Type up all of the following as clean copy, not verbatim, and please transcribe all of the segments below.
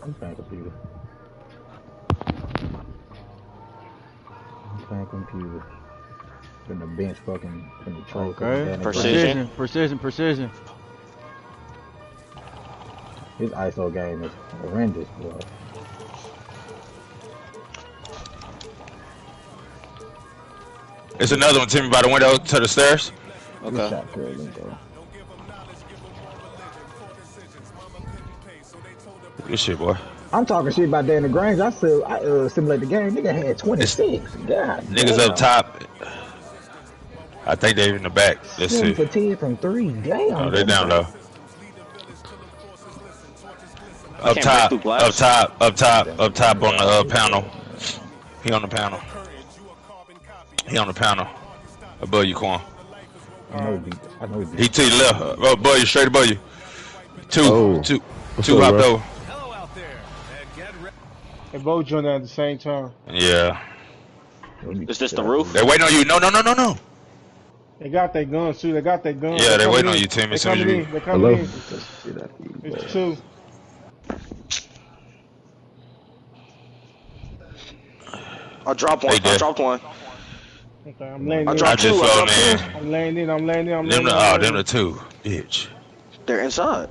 I'm playing computer. I'm playing computer. From the bench fucking from the tray fucking Okay. down the Precision. Precision. His ISO game is horrendous, bro. It's another one, Timmy, by the window to the stairs. Good Okay. shot, Curly, bro. Good shit, boy. I'm talking shit about Danny Grange. I said I simulate the game. Nigga had It's 26. God niggas damn. up top. I think they in the back. Let's 7 see. for 10 from 3. Oh, Damn, they that down boy. low. I can't break through glass. Up Danny top Grange on the out his panel. ass, man. He on the panel. He on the panel. Above you, Quan. I know he beat. I know he beat. He to your left. Above you, straight above you. Two Oh, what's up, hopped bro? over. They both joined at the same time. Yeah. Is this the roof? They waiting on you. No. They got their guns too. They got their guns. Yeah, they coming waiting in. on you, Tim. They As soon as coming you. in. They coming Hello? in. Beat the shit out of you, boy. It's two. I dropped one. They dead. I dropped one. Okay, I'm laying I in. I dropped two. just I fell dropped in. two. I'm laying in. I'm laying in. I'm Them laying the, in. them the two. Bitch. They're inside.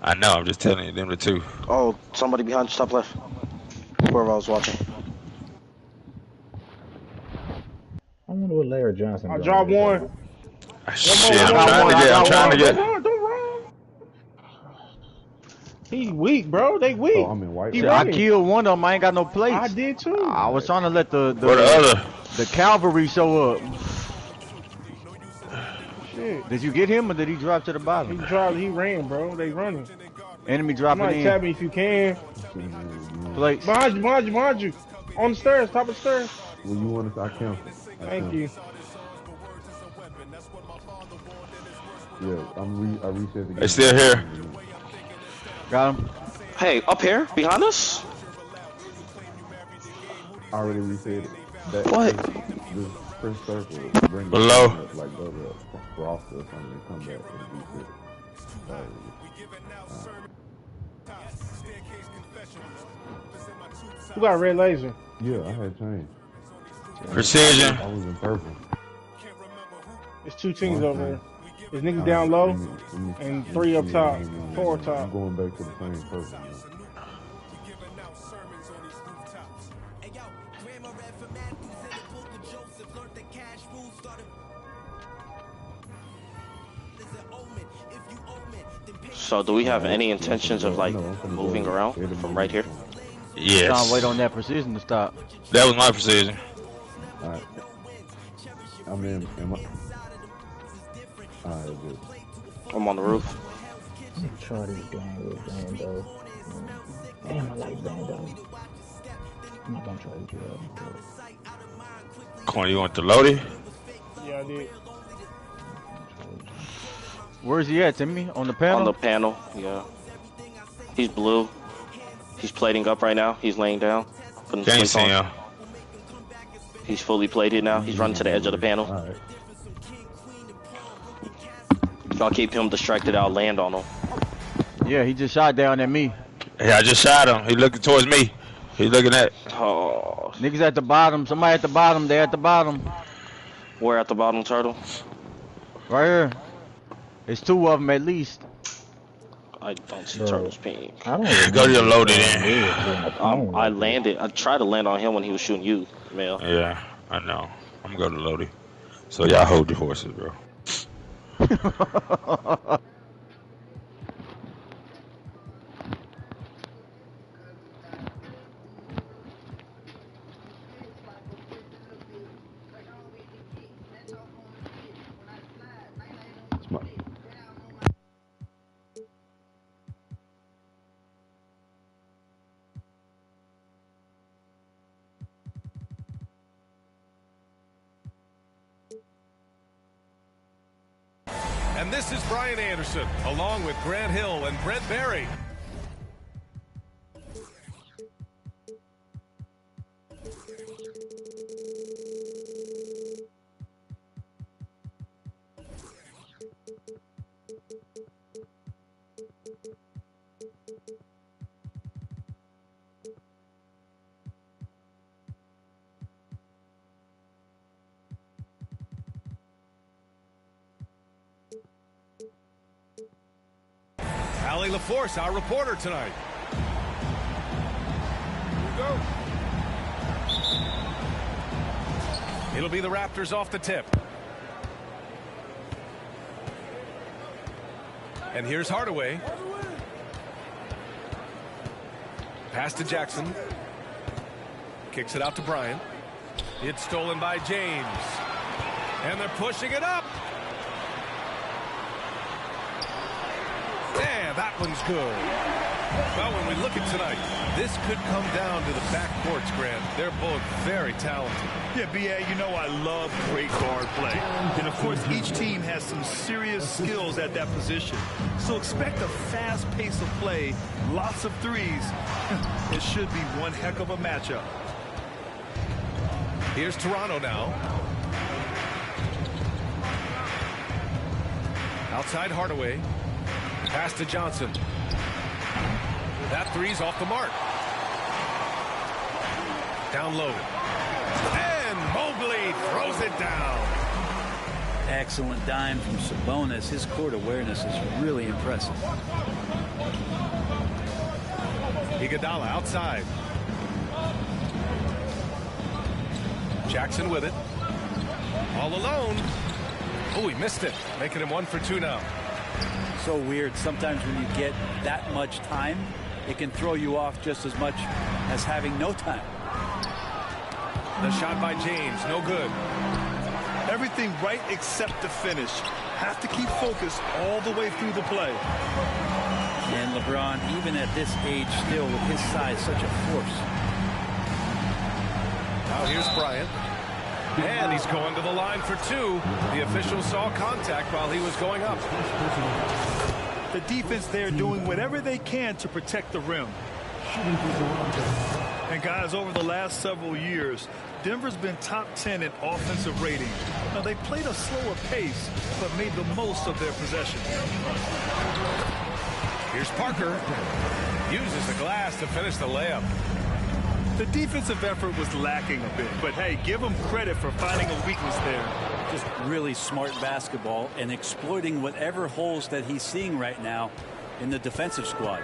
I know. I'm just telling you. Them the two. Oh, somebody behind you, top left. Whoever I was watching. I wonder what Larry Johnson. I doing dropped today. one. Shit, I I'm got one. trying to get. Don't run. He weak, bro. They weak. Oh, I'm in white. He Shit, I running. killed one of them. I ain't got no plates. I did too. I was trying to let Where the other? the cavalry show up. Shit. Did you get him or did he drop to the He bottom? dropped. He ran, bro. They running. Enemy dropping Somebody in. tap me if you can. Plates. Behind you. On the stairs. Top of the stairs. When you want to, I cancel. Thank you. Yeah, I reset the game. They still here. Got him. Hey, up here, behind us. I already reset it. That, What? Just press circle. Bring Below. it up, like go to roster or something and come back and reset. Who got red laser? Yeah, I had changed. Precision. I was in purple. There's two teams over there. There's niggas down low and three up top. Four up I'm top. going back to the same purple. So, do we have any intentions of like moving around from right here? Trying Yes. to wait on that precision to stop. That was my precision. Alright. I'm in. Am I? Alright, good. I'm on the roof. Try this game with Bando. Damn, I like Bando. I'm not gonna try to do that. Corner, you want the loadie? Yeah, I did. Where's he at, Timmy? On the panel? On the panel, yeah. He's blue. He's plating up right now. He's laying down. Putting Can't plates see on. him. He's fully plated now. He's running to the edge of the panel. Alright. Y'all keep him distracted. I'll land on him. Yeah, he just shot down at me. Yeah, I just shot him. He looking towards me. He looking at. Oh, Niggas at the bottom. Somebody at the bottom. They at the bottom. we're at the bottom, Turtle. Right here. It's two of them at least. I don't see Bro. Turtle's ping. I don't Go to your remember loaded this in. game really being a phone I like this. landed. I tried to land on him when he was shooting you, Mel. Yeah, I know. I'm gonna go to loadie. So y'all hold your horses, bro. It's my. And this is Brian Anderson, along with Grant Hill and Brent Berry. Force, our reporter tonight. Here we go. It'll be the Raptors off the tip. And here's Hardaway. Pass to Jackson. Kicks it out to Bryant. It's stolen by James. And they're pushing it up. And that one's good. Well, when we look at tonight, this could come down to the backcourts, Grant. They're both very talented. Yeah, B.A., you know I love great guard play. And, of course, each team has some serious skills at that position. So expect a fast pace of play, lots of threes. It should be one heck of a matchup. Here's Toronto now. Outside Hardaway. Pass to Johnson. That three's off the mark. Down low. And Mobley throws it down. Excellent dime from Sabonis. His court awareness is really impressive. Iguodala outside. Jackson with it. All alone. Oh, he missed it. Making him 1 for 2 now. So weird. Sometimes when you get that much time, it can throw you off just as much as having no time. The shot by James, no good. Everything right except the finish. Have to keep focused all the way through the play. And LeBron, even at this age, still with his size, such a force. Now here's Bryant. And he's going to the line for 2. The official saw contact while he was going up. The defense there doing whatever they can to protect the rim. And guys, over the last several years, Denver's been top 10 in offensive rating. Now, they played a slower pace, but made the most of their possession. Here's Parker. Uses the glass to finish the layup. The defensive effort was lacking a bit, but hey, give them credit for finding a weakness there. Just really smart basketball and exploiting whatever holes that he's seeing right now in the defensive squad.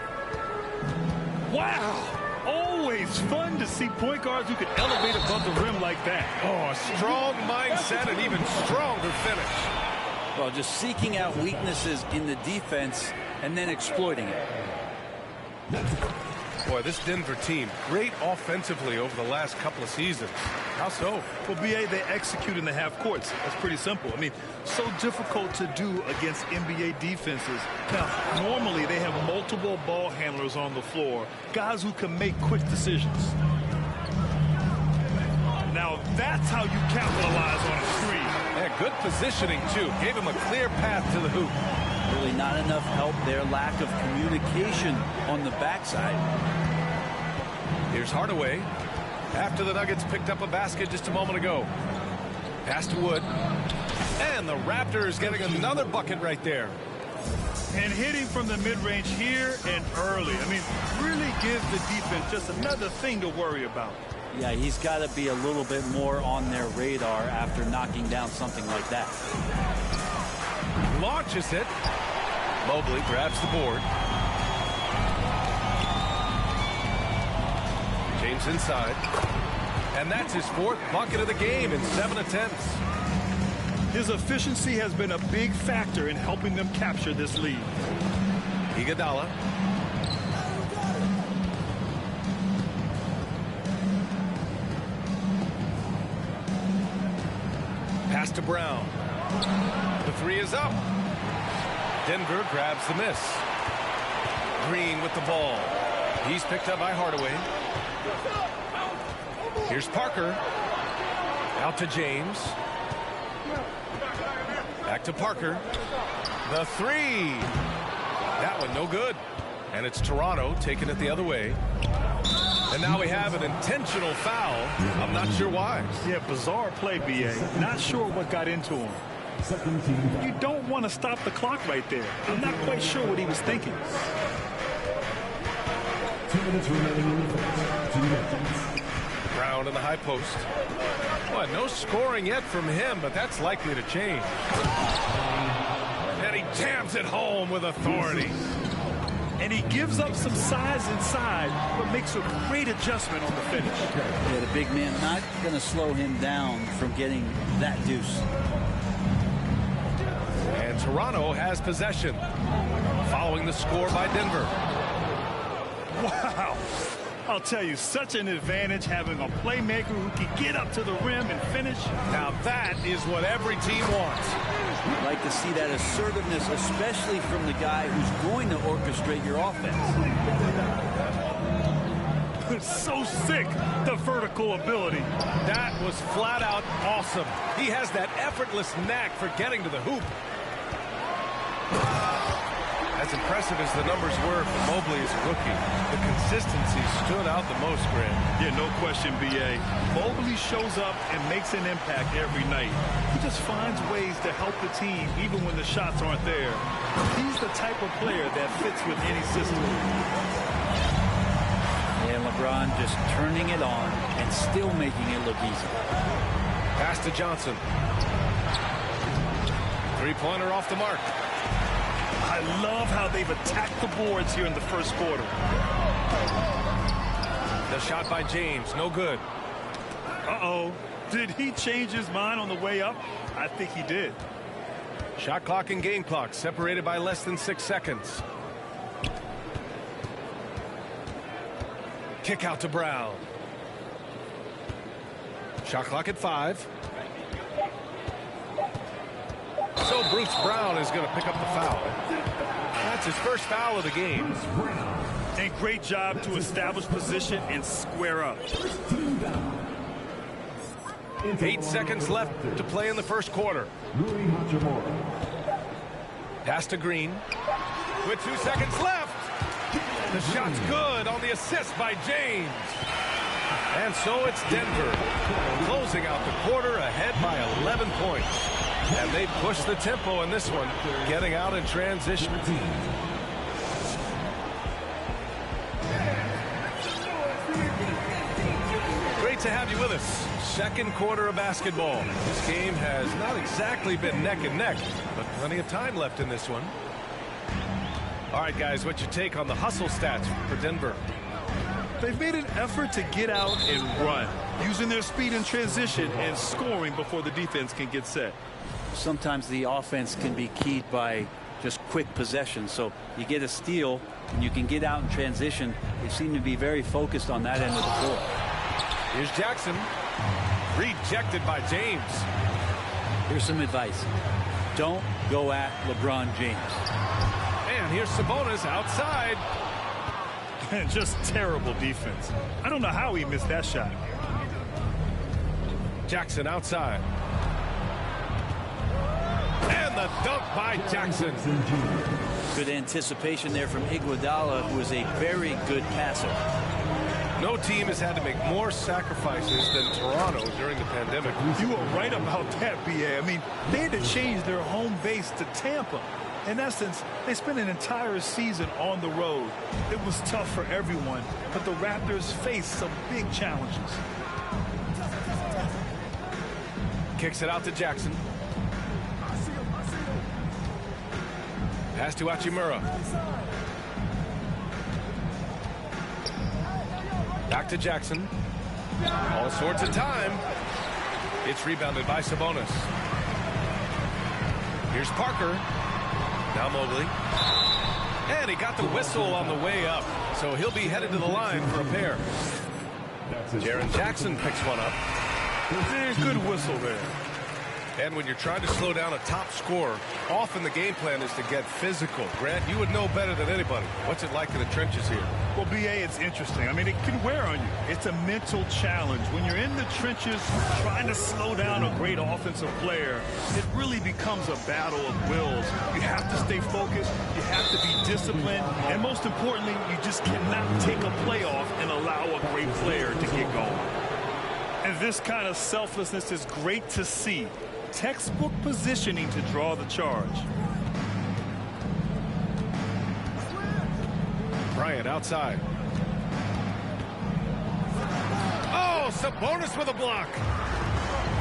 Wow! Always fun to see point guards who can elevate above the rim like that. Oh, a strong mindset and even stronger finish. Well, just seeking out weaknesses in the defense and then exploiting it. Boy, this Denver team, great offensively over the last couple of seasons. How so? Well, B.A., they execute in the half courts. That's pretty simple. I mean, so difficult to do against NBA defenses. Now, normally they have multiple ball handlers on the floor, guys who can make quick decisions. Now, that's how you capitalize on a screen. Yeah, good positioning, too. Gave him a clear path to the hoop. Really not enough help there. Lack of communication on the backside. Here's Hardaway. After the Nuggets picked up a basket just a moment ago. Pass to Wood. And the Raptors getting another bucket right there. And hitting from the mid-range here and early. I mean, really gives the defense just another thing to worry about. Yeah, he's got to be a little bit more on their radar after knocking down something like that. Launches it. Mobley grabs the board. James inside. And that's his 4th bucket of the game in 7 attempts. His efficiency has been a big factor in helping them capture this lead. Iguodala. Pass to Brown. The 3 is up. Denver grabs the miss. Green with the ball. He's picked up by Hardaway. Here's Parker. Out to James. Back to Parker. The 3. That one no good. And it's Toronto taking it the other way. And now we have an intentional foul. I'm not sure why. Yeah, bizarre play, B.A. Not sure what got into him. You don't want to stop the clock right there. I'm not quite sure what he was thinking. 2 minutes remaining. Brown in the high post. Well, no scoring yet from him, but that's likely to change. And he jams it home with authority. And he gives up some size inside, but makes a great adjustment on the finish. Yeah, the big man not going to slow him down from getting that deuce. And Toronto has possession, following the score by Denver. Wow. I'll tell you, such an advantage having a playmaker who can get up to the rim and finish. Now that is what every team wants. I'd like to see that assertiveness, especially from the guy who's going to orchestrate your offense. So sick, the vertical ability. That was flat out awesome. He has that effortless knack for getting to the hoop. As impressive as the numbers were for Mobley as a rookie, the consistency stood out the most, Grant. Yeah, no question, B.A. Mobley shows up and makes an impact every night. He just finds ways to help the team even when the shots aren't there. He's the type of player that fits with any system. And LeBron just turning it on and still making it look easy. Pass to Johnson. Three-pointer off the mark. I love how they've attacked the boards here in the first quarter. The shot by James, no good. Uh-oh. Did he change his mind on the way up? I think he did. Shot clock and game clock separated by less than 6 seconds. Kick out to Brown. Shot clock at 5. So Bruce Brown is going to pick up the foul. That's his first foul of the game. And great job to establish position and square up. 8 seconds left to play in the first quarter. Pass to Green. With 2 seconds left. The shot's good on the assist by James. And so it's Denver closing out the quarter ahead by 11 points. And they push the tempo in this one, getting out in transition. Great to have you with us. Second quarter of basketball. This game has not exactly been neck and neck, but plenty of time left in this one. All right, guys, what's your take on the hustle stats for Denver? They've made an effort to get out and run, using their speed in transition and scoring before the defense can get set. Sometimes the offense can be keyed by just quick possession. So you get a steal and you can get out in transition. They seem to be very focused on that end of the floor. Here's Jackson. Rejected by James. Here's some advice. Don't go at LeBron James. And here's Sabonis outside. Just terrible defense. I don't know how he missed that shot. Jackson outside. And the dunk by Jackson. Good anticipation there from Iguodala, who is a very good passer. No team has had to make more sacrifices than Toronto during the pandemic. You are right about that, B.A. I mean, they had to change their home base to Tampa. In essence, they spent an entire season on the road. It was tough for everyone, but the Raptors faced some big challenges. Kicks it out to Jackson. Pass to Hachimura. Back to Jackson. All sorts of time. It's rebounded by Sabonis. Here's Parker. Now Mobley. And he got the whistle on the way up. So he'll be headed to the line for a pair. Jaren Jackson picks one up. Good whistle there. And when you're trying to slow down a top scorer, often the game plan is to get physical. Grant, you would know better than anybody. What's it like in the trenches here? Well, B.A., it's interesting. I mean, it can wear on you. It's a mental challenge. When you're in the trenches trying to slow down a great offensive player, it really becomes a battle of wills. You have to stay focused. You have to be disciplined. And most importantly, you just cannot take a play off and allow a great player to get going. And this kind of selflessness is great to see. Textbook positioning to draw the charge. Bryant outside. Oh, Sabonis with a block.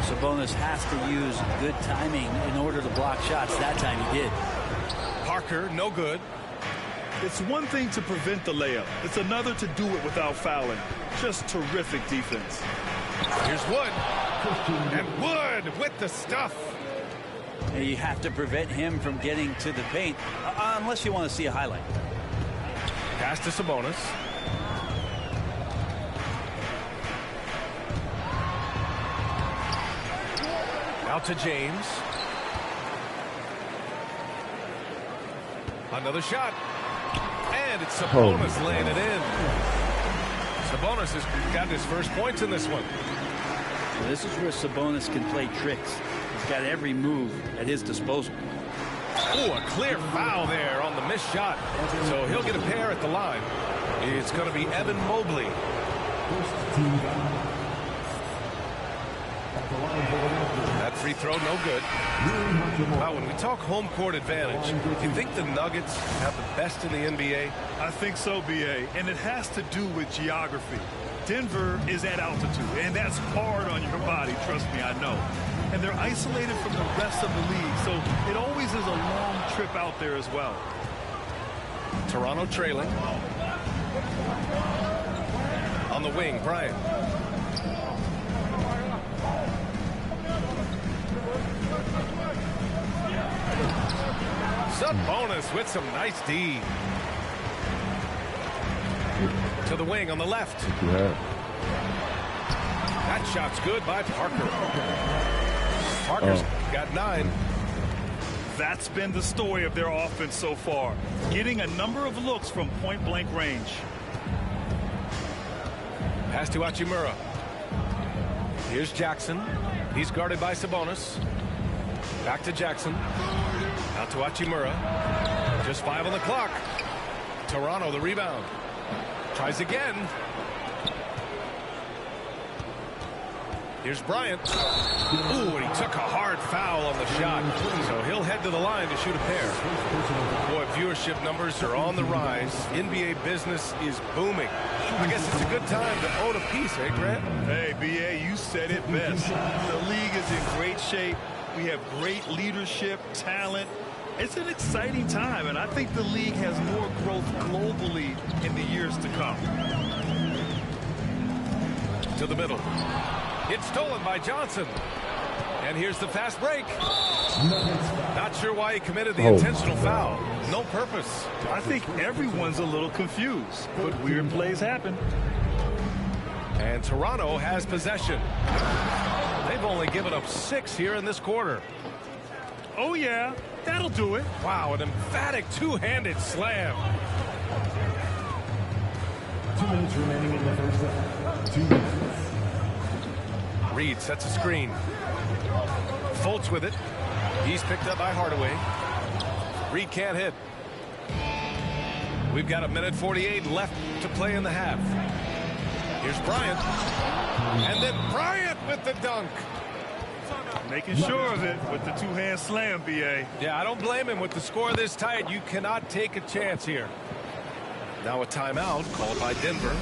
Sabonis has to use good timing in order to block shots. That time he did. Parker, no good. It's one thing to prevent the layup. It's another to do it without fouling. Just terrific defense. Here's Wood. And Wood with the stuff. And you have to prevent him from getting to the paint, unless you want to see a highlight. Pass to Sabonis. Out to James. Another shot. And it's Sabonis laying it in. Sabonis has gotten his first points in this one. Well, this is where Sabonis can play tricks. He's got every move at his disposal. Oh, a clear foul there on the missed shot. So he'll get a pair at the line. It's going to be Evan Mobley. That free throw, no good. Wow, when we talk home court advantage, do you think the Nuggets have the best in the NBA? I think so, B.A., and it has to do with geography. Denver is at altitude, and that's hard on your body, trust me, I know. And they're isolated from the rest of the league, so it always is a long trip out there as well. Toronto trailing. On the wing, Bryant. Sabonis with some nice D. To the wing on the left. That shot's good by Parker. Parker's got 9. That's been the story of their offense so far, getting a number of looks from point-blank range. Pass to Hachimura. Here's Jackson. He's guarded by Sabonis. Back to Jackson. Out to Hachimura. Just 5 on the clock. Toronto the rebound. Tries again. Here's Bryant. Ooh, and he took a hard foul on the shot. So he'll head to the line to shoot a pair. Boy, viewership numbers are on the rise. NBA business is booming. I guess it's a good time to own a piece, eh, Grant? Hey, B.A., you said it best. The league is in great shape. We have great leadership, talent. It's an exciting time, and I think the league has more growth globally in the years to come. To the middle. It's stolen by Johnson. And here's the fast break. Not sure why he committed the intentional foul. No purpose. I think everyone's a little confused, but weird plays happen. And Toronto has possession. They've only given up 6 here in this quarter. Oh, yeah. That'll do it. Wow, an emphatic two-handed slam. 2 minutes remaining in the first half. 2 minutes. Reed sets a screen. Fultz with it. He's picked up by Hardaway. Reed can't hit. We've got 1:48 left to play in the half. Here's Bryant. And then Bryant with the dunk. Making sure of it with the two-hand slam, B.A. Yeah, I don't blame him with the score this tight. You cannot take a chance here. Now a timeout called by Denver.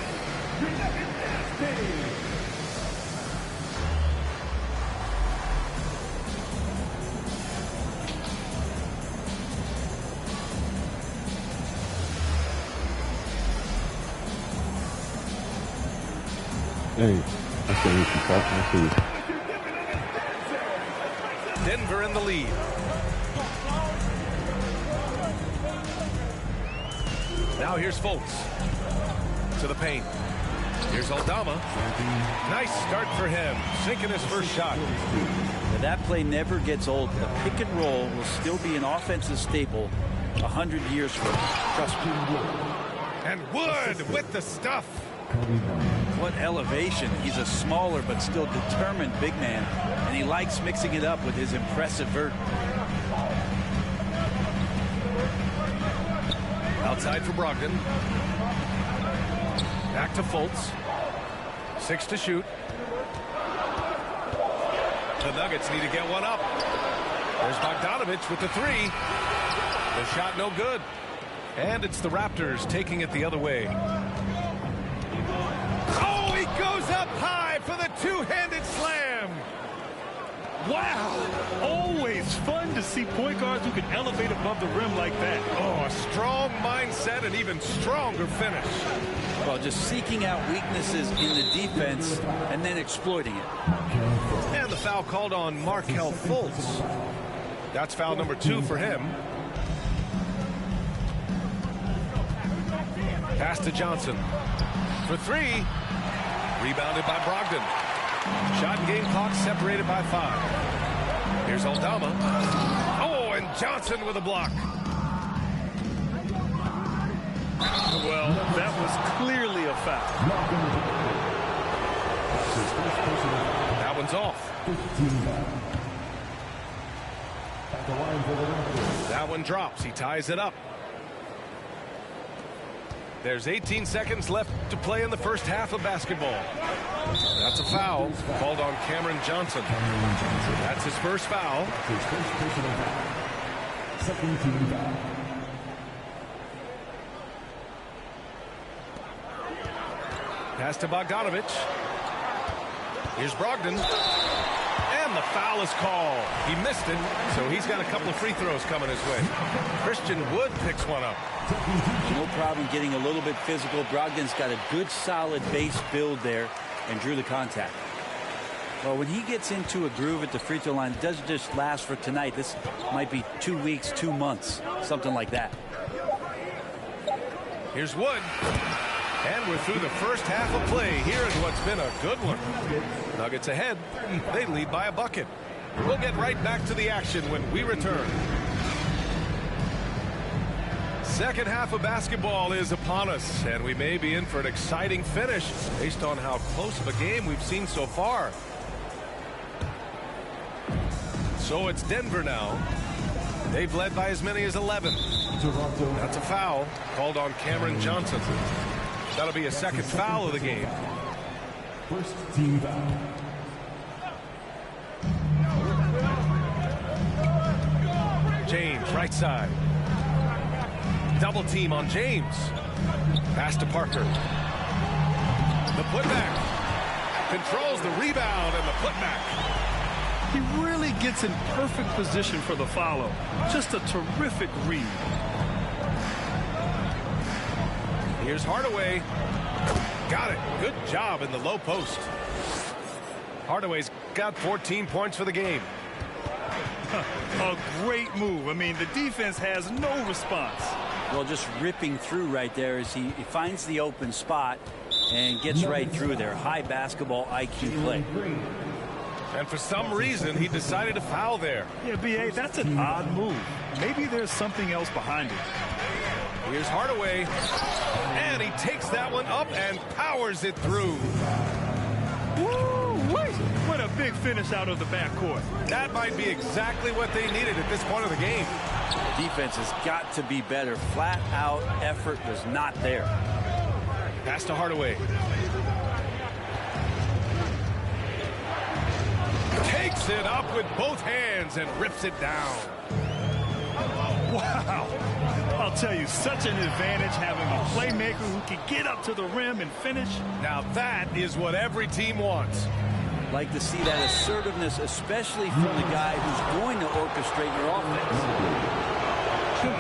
Hey, I see you. I see you. Denver in the lead. Now here's Fultz. To the paint. Here's Aldama. Nice start for him. Sinking his first shot. But that play never gets old. The pick and roll will still be an offensive staple 100 years from now. Trust me. And Wood with the stuff. What elevation. He's a smaller but still determined big man, and he likes mixing it up with his impressive vert. Outside for Brogdon. Back to Fultz. 6 to shoot. The Nuggets need to get one up. There's Bogdanovich with the 3. The shot no good. And it's the Raptors taking it the other way. Oh, he goes up high for the two-handed slam. Wow! Always fun to see point guards who can elevate above the rim like that. Oh, a strong mindset and even stronger finish. Well, just seeking out weaknesses in the defense and then exploiting it. And the foul called on Markelle Fultz. That's foul number 2 for him. Pass to Johnson. For 3. Rebounded by Brogdon. Shot and game clock separated by 5. Here's Aldama. Oh, and Johnson with a block. Well, that was clearly a foul. That one's off. That one drops. He ties it up. There's 18 seconds left to play in the first half of basketball. That's a foul called on Cameron Johnson. That's his first foul. Second team foul. Pass to Bogdanovich. Here's Brogdon. And the foul is called. He missed it, so he's got a couple of free throws coming his way. Christian Wood picks one up. No problem getting a little bit physical. Brogdon's got a good, solid base build there and drew the contact. Well, when he gets into a groove at the free throw line, it doesn't just last for tonight. This might be 2 weeks, 2 months, something like that. Here's Wood. And we're through the first half of play here in what's been a good one. Nuggets ahead. They lead by a bucket. We'll get right back to the action when we return. Second half of basketball is upon us, and we may be in for an exciting finish based on how close of a game we've seen so far. So it's Denver now. They've led by as many as 11. That's a foul called on Cameron Johnson. That'll be a second foul of the game. First team foul. James, right side. Double team on James. Pass to Parker. The putback. Controls the rebound and the putback. He really gets in perfect position for the follow. Just a terrific read. Here's Hardaway. Got it. Good job in the low post. Hardaway's got 14 points for the game. A great move. I mean, the defense has no response. Well, just ripping through right there as he finds the open spot and gets right through there. High basketball IQ play. And for some reason, he decided to foul there. Yeah, B.A., that's an odd move. Maybe there's something else behind it. Here's Hardaway. And he takes that one up and powers it through. Woo-wee! What a big finish out of the backcourt. That might be exactly what they needed at this point of the game. The defense has got to be better. Flat out effort was not there. Pass to Hardaway. Takes it up with both hands and rips it down. Wow. I'll tell you, such an advantage having a playmaker who can get up to the rim and finish. Now that is what every team wants. Like to see that assertiveness, especially from the guy who's going to orchestrate your offense.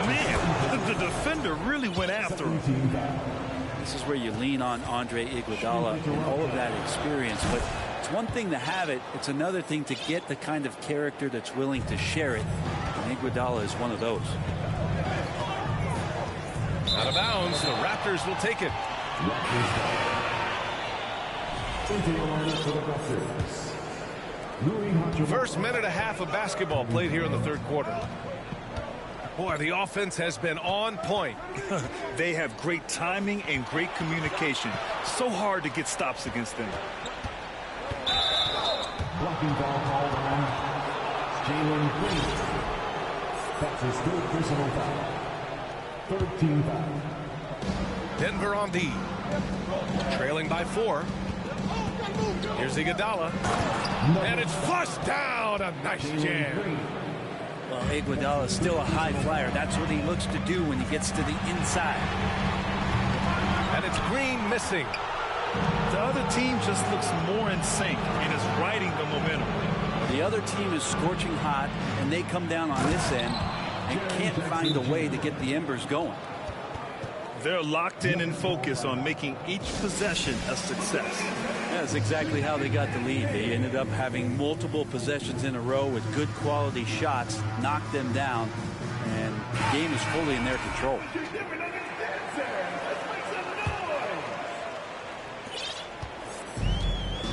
Man, the defender really went after him. This is where you lean on Andre Iguodala and all of that experience. But it's one thing to have it. It's another thing to get the kind of character that's willing to share it. And Iguodala is one of those. Out of bounds, the Raptors will take it. First minute and a half of basketball played here in the third quarter. Boy, the offense has been on point. They have great timing and great communication. So hard to get stops against them. Blocking foul called on Jalen Green. That's his third personal foul. Third team foul. Denver on D. Trailing by 4. Here's Iguodala. And it's flushed down. A nice jam. Well, Iguodala is still a high flyer. That's what he looks to do when he gets to the inside. And it's Green missing. The other team just looks more in sync and is riding the momentum. The other team is scorching hot, and they come down on this end and can't find a way to get the embers going. They're locked in and focused on making each possession a success. That's exactly how they got the lead. They ended up having multiple possessions in a row with good quality shots, knocked them down, and the game is fully in their control.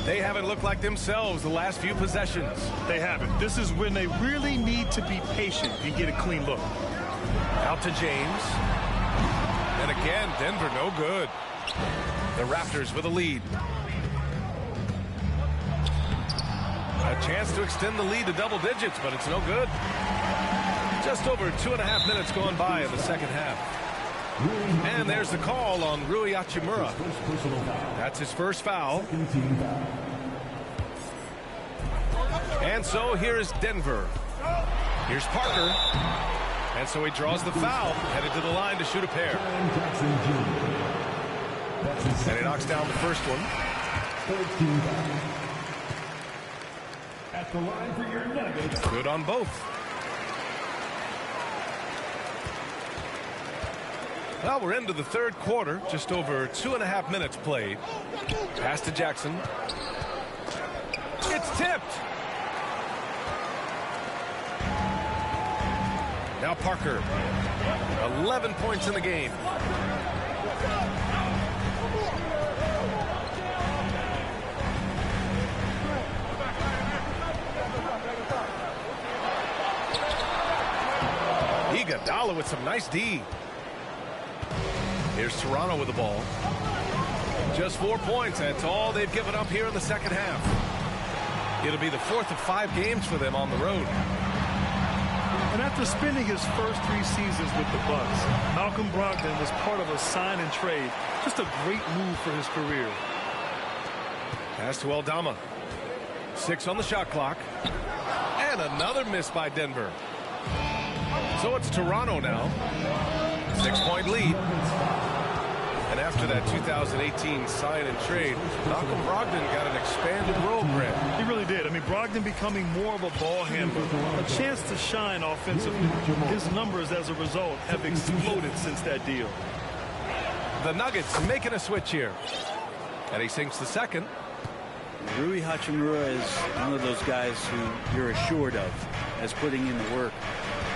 They haven't looked like themselves the last few possessions. They haven't. This is when they really need to be patient and get a clean look. Out to James. And again, Denver no good. The Raptors with a lead. A chance to extend the lead to double digits, but it's no good. Just over 2.5 minutes going by in the second half. And there's the call on Rui Hachimura. That's his first foul. And so here's Denver. Here's Parker. And so he draws the foul, headed to the line to shoot a pair. And he knocks down the first one. At the line for your Nuggets. Good on both. Well, we're into the third quarter. Just over 2.5 minutes played. Pass to Jackson. It's tipped. Now Parker. 11 points in the game. Iguodala with some nice D. Here's Toronto with the ball. Just 4 points. That's all they've given up here in the second half. It'll be the 4th of 5 games for them on the road. And after spending his first 3 seasons with the Bucks, Malcolm Brogdon was part of a sign and trade. Just a great move for his career. Pass to Aldama. 6 on the shot clock. And another miss by Denver. So it's Toronto now. 6-point lead. And after that 2018 sign and trade, Malcolm Brogdon got an expanded role, Grant. He really did. I mean, Brogdon becoming more of a ball handler, a chance to shine offensively. His numbers as a result have exploded since that deal. The Nuggets making a switch here. And he sinks the second. Rui Hachimura is one of those guys who you're assured of as putting in the work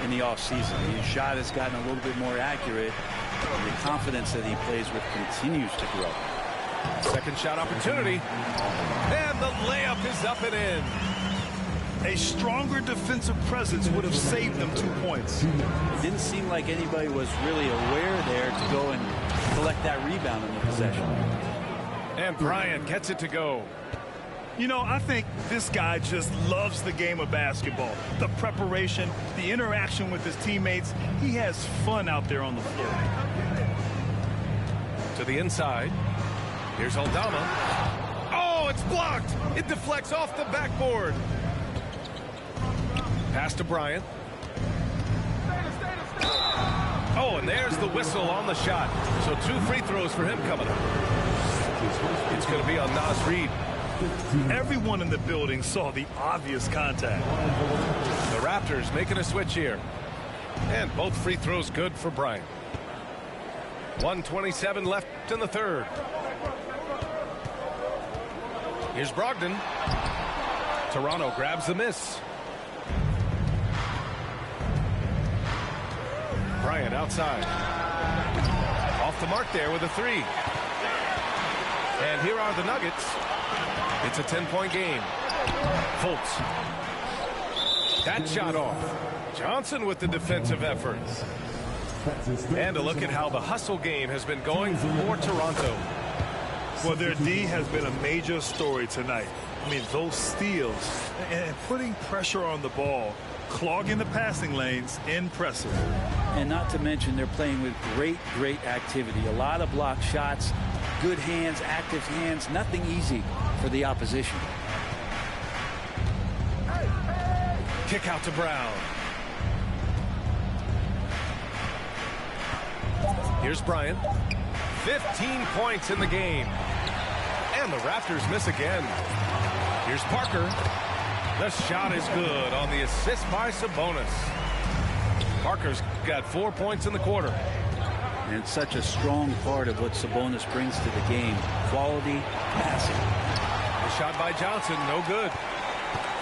in the offseason. His shot has gotten a little bit more accurate. The confidence that he plays with continues to grow. Second shot opportunity. And the layup is up and in. A stronger defensive presence would have saved them 2 points. It didn't seem like anybody was really aware there to go and collect that rebound in the possession. And Bryant gets it to go. You know, I think this guy just loves the game of basketball. The preparation, the interaction with his teammates. He has fun out there on the floor. To the inside. Here's Aldama. Oh, it's blocked. It deflects off the backboard. Pass to Bryant. Oh, and there's the whistle on the shot. So 2 free throws for him coming up. It's going to be on Naz Reid. Everyone in the building saw the obvious contact. The Raptors making a switch here. And both free throws good for Bryant. 1:27 left in the third. Here's Brogdon. Toronto grabs the miss. Bryant outside. Off the mark there with a 3. And here are the Nuggets. It's a 10-point game. Fultz. That shot off. Johnson with the defensive effort. And a look at how the hustle game has been going for Toronto. Well, their D has been a major story tonight. I mean, those steals and putting pressure on the ball, clogging the passing lanes, impressive. And not to mention they're playing with great activity. A lot of block shots, good hands, active hands, nothing easy for the opposition. Kick out to Brown. Here's Bryant. 15 points in the game. And the Raptors miss again. Here's Parker. The shot is good on the assist by Sabonis. Parker's got 4 points in the quarter. And it's such a strong part of what Sabonis brings to the game. Quality passing. The shot by Johnson, no good.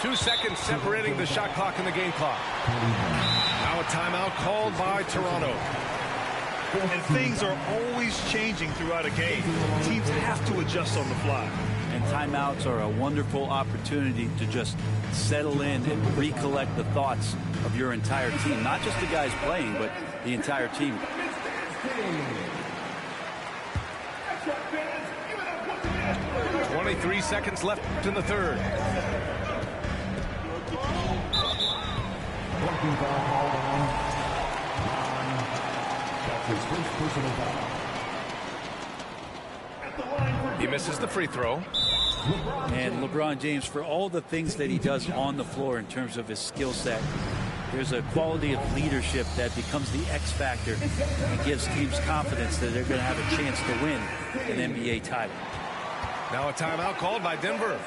2 seconds separating the shot clock and the game clock. Now a timeout called by Toronto. And things are always changing throughout a game. Teams have to adjust on the fly. And timeouts are a wonderful opportunity to just settle in and recollect the thoughts of your entire team. Not just the guys playing, but the entire team. 23 seconds left in the third. He misses the free throw. And LeBron James, for all the things that he does on the floor in terms of his skill set, there's a quality of leadership that becomes the X factor and gives teams confidence that they're going to have a chance to win an NBA title. Now a timeout called by Denver.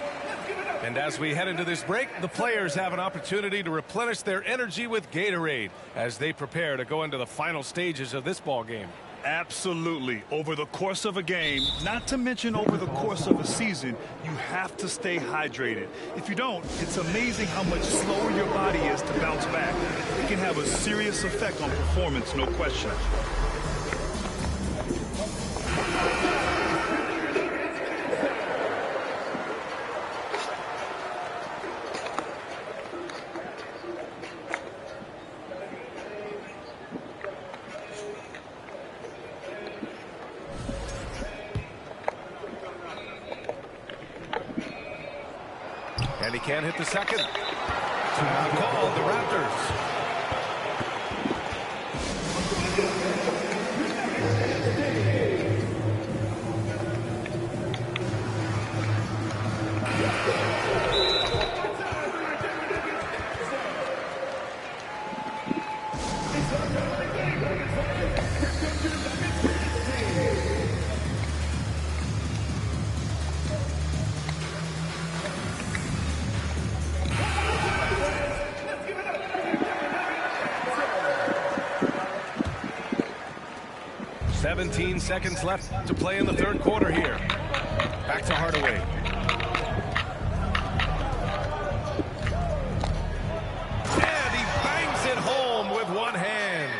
And as we head into this break, the players have an opportunity to replenish their energy with Gatorade as they prepare to go into the final stages of this ball game. Absolutely. Over the course of a game, not to mention over the course of a season, you have to stay hydrated. If you don't, it's amazing how much slower your body is to bounce back. It can have a serious effect on performance, no question. And he can't hit the second. Timeout called the Raptors. Seventeen seconds left to play in the third quarter here. Back to Hardaway. And he bangs it home with one hand.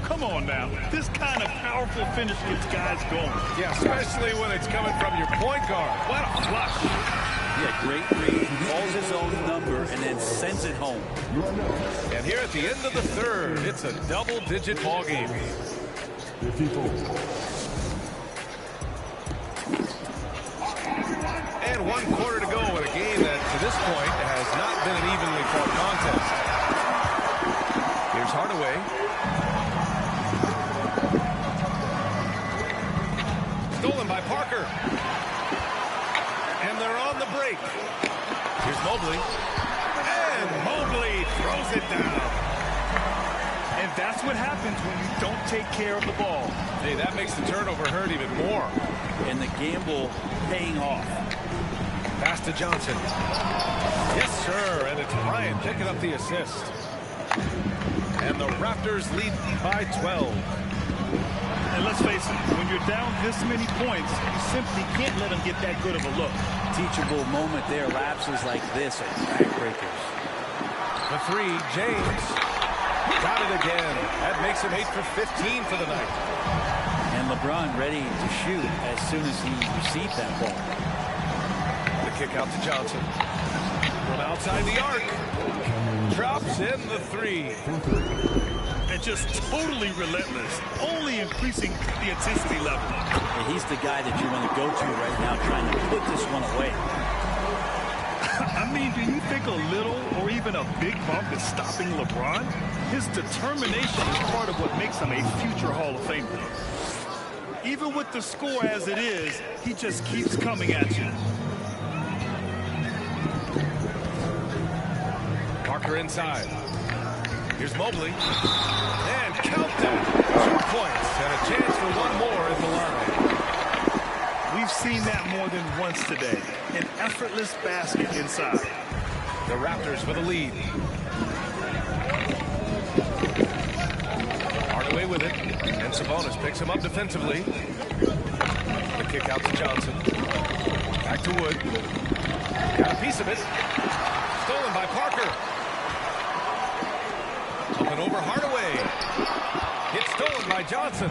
Come on now. This kind of powerful finish gets guys going. Yeah, especially when it's coming from your point guard. What a flush. Yeah, great read. Calls his own number and then sends it home. And here at the end of the third, it's a double-digit ball game. 54. And 1 quarter to go in a game that, to this point, has not been an evenly fought contest. Here's Hardaway. Stolen by Parker. And they're on the break. Here's Mobley. And Mobley throws it down. And that's what happens when you don't take care of the ball. Hey, that makes the turnover hurt even more. And the gamble paying off. Pass to Johnson. Yes, sir. And it's Ryan picking up the assist. And the Raptors lead by 12. And let's face it, when you're down this many points, you simply can't let them get that good of a look. Teachable moment there. Lapses like this are backbreakers. The three, James. Got it again. That makes him 8 for 15 for the night. And LeBron ready to shoot as soon as he received that ball. The kick out to Johnson. From outside the arc. Drops in the three. And just totally relentless. Only increasing the intensity level. And he's the guy that you want to go to right now trying to put this one away. I mean, do you think a little or even a big bump is stopping LeBron? His determination is part of what makes him a future Hall of Famer. Even with the score as it is, he just keeps coming at you. Parker inside. Here's Mobley. And count them. 2 points and a chance for one more at the line. We've seen that more than once today. An effortless basket inside. The Raptors with a lead. Hardaway with it. And Sabonis picks him up defensively. The kick out to Johnson. Back to Wood. Got a piece of it. Stolen by Parker. Up and over Hardaway. It's stolen by Johnson.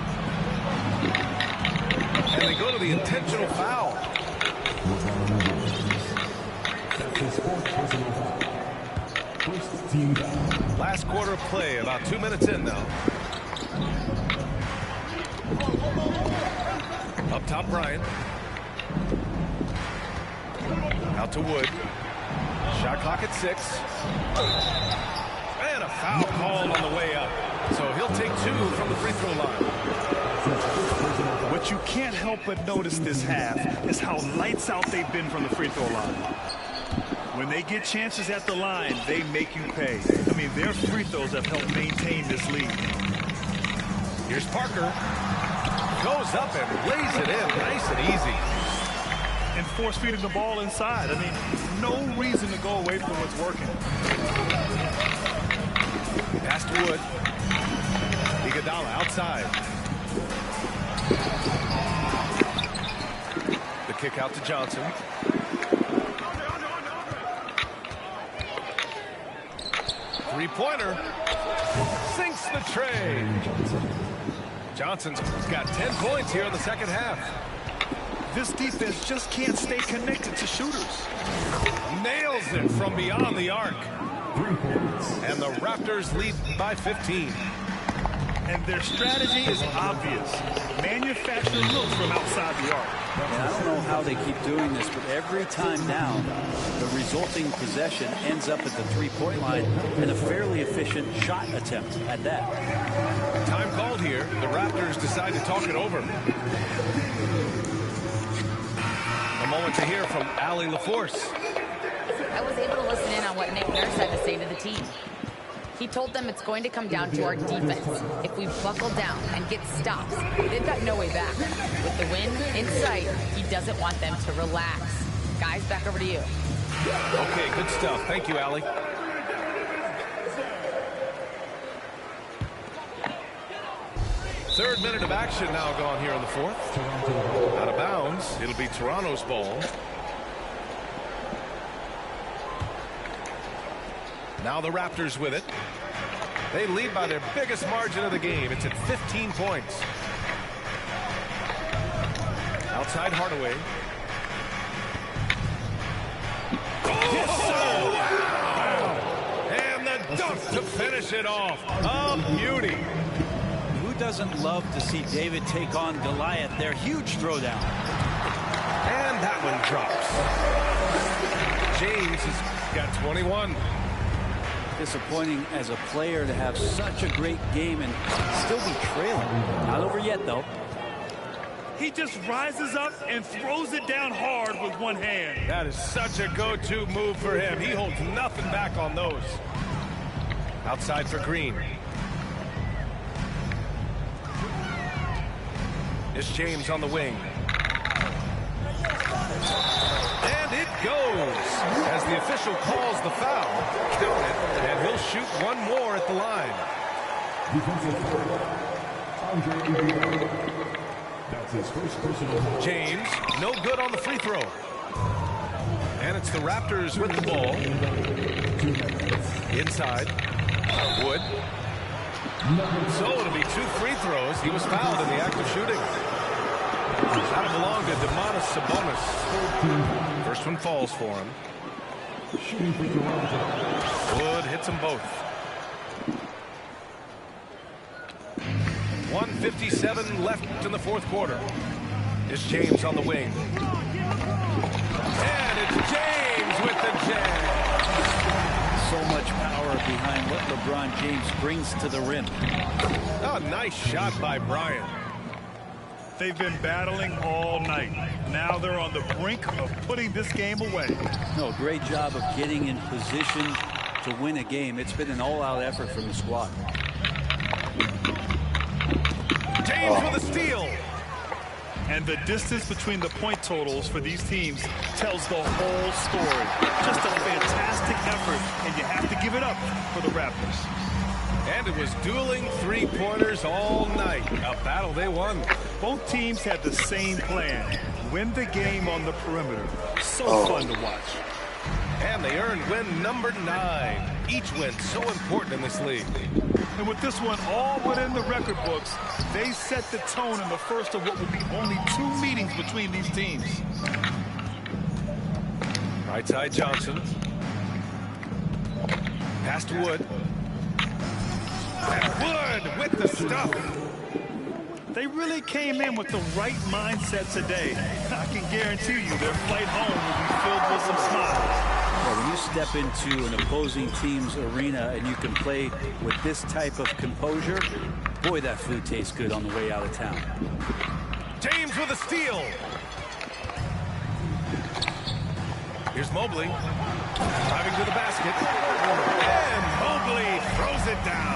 And they go to the intentional foul. Last quarter of play, about 2 minutes in now. Up top, Bryant. Out to Wood. Shot clock at 6. And a foul called on the way up. So he'll take 2 from the free throw line. What you can't help but notice this half is how lights out they've been from the free throw line. When they get chances at the line, they make you pay. I mean, their free throws have helped maintain this lead. Here's Parker. Goes up and lays it in nice and easy. And force feeding the ball inside. I mean, no reason to go away from what's working. Pass to Wood. Iguodala outside. The kick out to Johnson. Three-pointer. Sinks the tray. Johnson's got 10 points here in the second half. This defense just can't stay connected to shooters. Nails it from beyond the arc. And the Raptors lead by 15. And their strategy is obvious. Manufacture looks from outside the arc. And I don't know how they keep doing this, but every time down, the resulting possession ends up at the three-point line and a fairly efficient shot attempt at that. Time called here. The Raptors decide to talk it over. A moment to hear from Allie LaForce. I was able to listen in on what Nick Nurse had to say to the team. He told them it's going to come down to our defense. If we buckle down and get stops, they've got no way back. With the win in sight, he doesn't want them to relax. Guys, back over to you. Okay, good stuff. Thank you, Allie. Third minute of action now gone here in the fourth. Out of bounds. It'll be Toronto's ball. Now the Raptors with it. They lead by their biggest margin of the game. It's at 15 points. Outside Hardaway. Oh! And the dunk to finish it off. A beauty. Who doesn't love to see David take on Goliath? Their huge throwdown. And that one drops. James has got 21. Disappointing as a player to have such a great game and still be trailing. Not over yet, though. He just rises up and throws it down hard with one hand. That is such a go-to move for him. He holds nothing back on those. Outside for Green. It's James on the wing. And it goes as the official calls the foul. Count it, and he'll shoot one more at the line. That's his first personal foul. James, no good on the free throw. And it's the Raptors with the ball. Inside. Wood. So it'll be 2 free throws. He was fouled in the act of shooting. That'll belong to Domantas Sabonis. First one falls for him. Wood hits them both. 1:57 left in the fourth quarter. It's James on the wing. And it's James with the jam. So much power behind what LeBron James brings to the rim. Oh, nice shot by Bryant. They've been battling all night. Now they're on the brink of putting this game away. No, great job of getting in position to win a game. It's been an all-out effort from the squad. James with a steal. And the distance between the point totals for these teams tells the whole story. Just a fantastic effort, and you have to give it up for the Raptors. And it was dueling three-pointers all night. A battle they won. Both teams had the same plan. Win the game on the perimeter. So fun to watch. And they earned win number 9. Each win so important in this league. And with this one all within the record books, they set the tone in the first of what will be only 2 meetings between these teams. Right side Johnson. Pass to Wood. And Wood with the stuff. They really came in with the right mindset today. I can guarantee you their flight home will be filled with some smiles. Well, when you step into an opposing team's arena and you can play with this type of composure, boy, that food tastes good on the way out of town. James with a steal. Here's Mobley. Driving to the basket. And Mobley throws it down.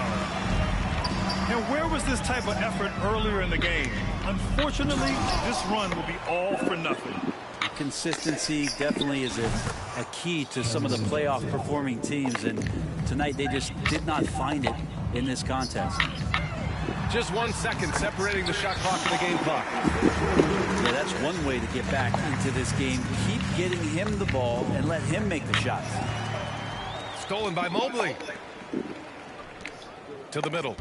And where was this type of effort earlier in the game? Unfortunately, this run will be all for nothing. Consistency definitely is a key to some of the playoff performing teams, and tonight they just did not find it in this contest. Just 1 second separating the shot clock and the game clock. Yeah, that's one way to get back into this game. Keep getting him the ball and let him make the shots. Stolen by Mobley. To the middle.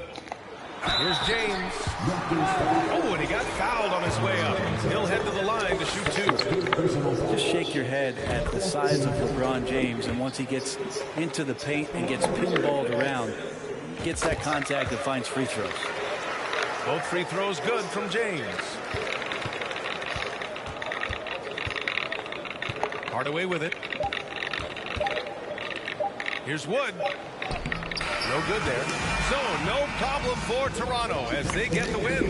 Here's James. Oh, and he got fouled on his way up. He'll head to the line to shoot 2. Just shake your head at the size of LeBron James, and once he gets into the paint and gets pinballed around, gets that contact and finds free throws. Both free throws good from James. Hardaway with it. Here's Wood. No good there. So no problem for Toronto as they get the win.